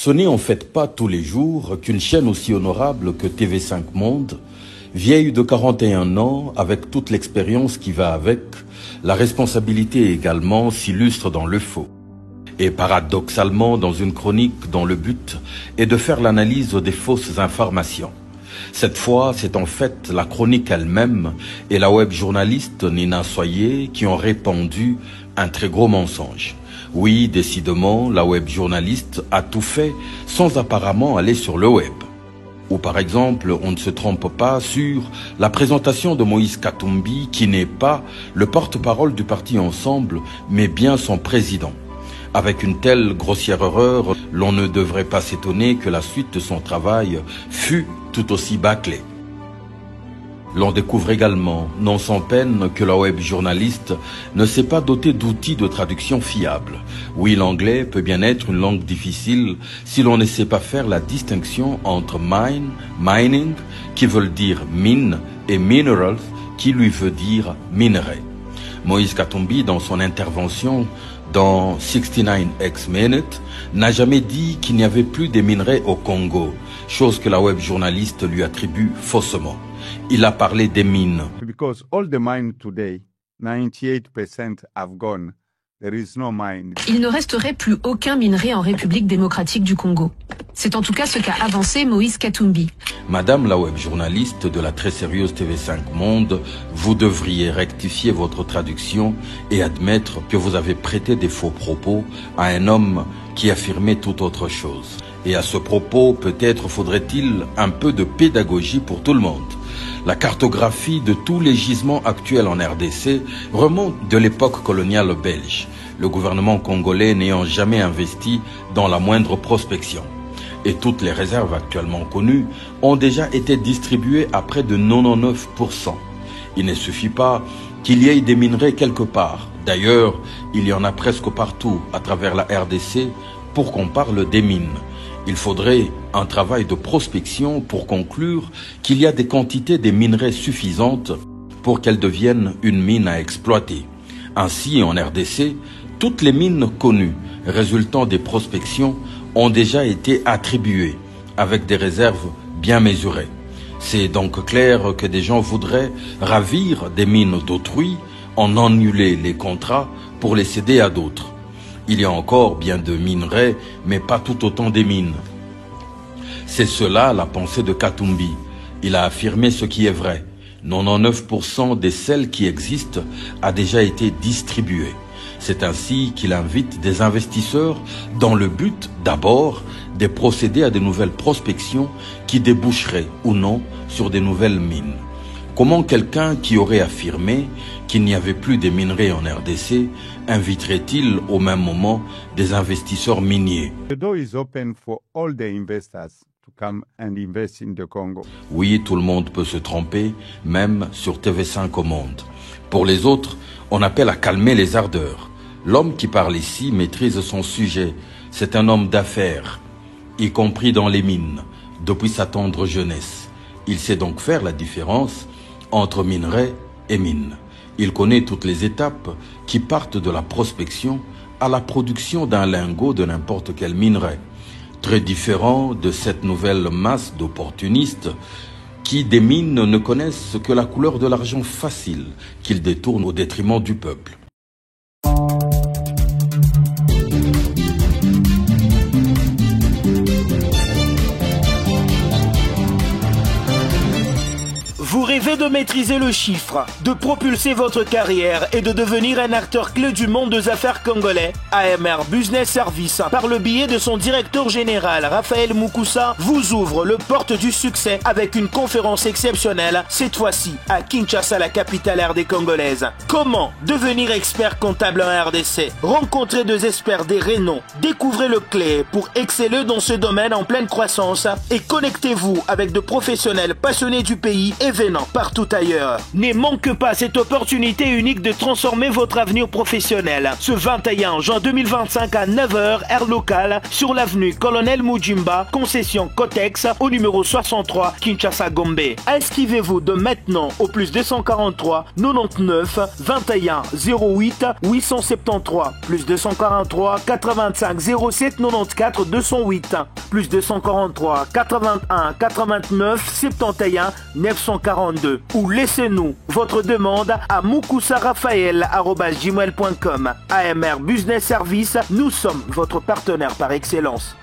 Ce n'est en fait pas tous les jours qu'une chaîne aussi honorable que TV5 Monde, vieille de 41 ans, avec toute l'expérience qui va avec, la responsabilité également s'illustre dans le faux. Et paradoxalement dans une chronique dont le but est de faire l'analyse des fausses informations. Cette fois, c'est en fait la chronique elle-même et la web journaliste Nina Soyer qui ont répandu un très gros mensonge. Oui, décidément, la web journaliste a tout fait sans apparemment aller sur le web. Ou par exemple, on ne se trompe pas sur la présentation de Moïse Katumbi qui n'est pas le porte-parole du parti Ensemble, mais bien son président. Avec une telle grossière erreur, l'on ne devrait pas s'étonner que la suite de son travail fût tout aussi bâclée. L'on découvre également, non sans peine, que la web journaliste ne s'est pas dotée d'outils de traduction fiables. Oui, l'anglais peut bien être une langue difficile si l'on ne sait pas faire la distinction entre mine, mining, qui veut dire mine, et minerals, qui lui veut dire minerai. Moïse Katumbi, dans son intervention dans 69X Minute, n'a jamais dit qu'il n'y avait plus de minerais au Congo, chose que la web journaliste lui attribue faussement. Il a parlé des mines. Because all the mines today, 98% have gone. There is no mine. Il ne resterait plus aucun minerai en République démocratique du Congo. C'est en tout cas ce qu'a avancé Moïse Katumbi. Madame la web journaliste de la très sérieuse TV5 Monde, vous devriez rectifier votre traduction et admettre que vous avez prêté des faux propos à un homme qui affirmait tout autre chose. Et à ce propos, peut-être faudrait-il un peu de pédagogie pour tout le monde. La cartographie de tous les gisements actuels en RDC remonte de l'époque coloniale belge, le gouvernement congolais n'ayant jamais investi dans la moindre prospection. Et toutes les réserves actuellement connues ont déjà été distribuées à près de 99%. Il ne suffit pas qu'il y ait des minerais quelque part. D'ailleurs, il y en a presque partout à travers la RDC pour qu'on parle des mines. Il faudrait un travail de prospection pour conclure qu'il y a des quantités de minerais suffisantes pour qu'elles deviennent une mine à exploiter. Ainsi, en RDC, toutes les mines connues résultant des prospections ont déjà été attribuées avec des réserves bien mesurées. C'est donc clair que des gens voudraient ravir des mines d'autrui, en annuler les contrats pour les céder à d'autres. Il y a encore bien de minerais, mais pas tout autant des mines. C'est cela la pensée de Katumbi. Il a affirmé ce qui est vrai. 99% des sels qui existent a déjà été distribué. C'est ainsi qu'il invite des investisseurs dans le but, d'abord, de procéder à de nouvelles prospections qui déboucheraient ou non sur de nouvelles mines. Comment quelqu'un qui aurait affirmé qu'il n'y avait plus de minerais en RDC inviterait-il au même moment des investisseurs miniers? The door is open for all the investors to come and invest in the Congo. Oui, tout le monde peut se tromper, même sur TV5 Monde. Pour les autres, on appelle à calmer les ardeurs. L'homme qui parle ici maîtrise son sujet. C'est un homme d'affaires, y compris dans les mines, depuis sa tendre jeunesse. Il sait donc faire la différence entre minerais et mines. Il connaît toutes les étapes qui partent de la prospection à la production d'un lingot de n'importe quel minerai. Très différent de cette nouvelle masse d'opportunistes qui des mines ne connaissent que la couleur de l'argent facile qu'ils détournent au détriment du peuple. Vous rêvez de maîtriser le chiffre, de propulser votre carrière et de devenir un acteur clé du monde des affaires congolais? AMR Business Service, par le biais de son directeur général Raphaël Moukoussa, vous ouvre le porte du succès avec une conférence exceptionnelle, cette fois-ci à Kinshasa, la capitale RD congolaise. Comment devenir expert comptable en RDC? Rencontrez des experts des renom, découvrez le clé pour exceller dans ce domaine en pleine croissance et connectez-vous avec de professionnels passionnés du pays et venant partout ailleurs. Ne manque pas cette opportunité unique de transformer votre avenir professionnel. Ce 21 juin 2025 à 9h, heure locale, sur l'avenue Colonel Mujimba, concession Cotex, au numéro 63, Kinshasa Gombe. Inscrivez-vous de maintenant au plus 243 99 21 08 873, plus 243 85 07 94 208, plus 243 81 89 71 942, ou laissez-nous votre demande à moukousaraphaël@gmail.com. AMR Business Service, nous sommes votre partenaire par excellence.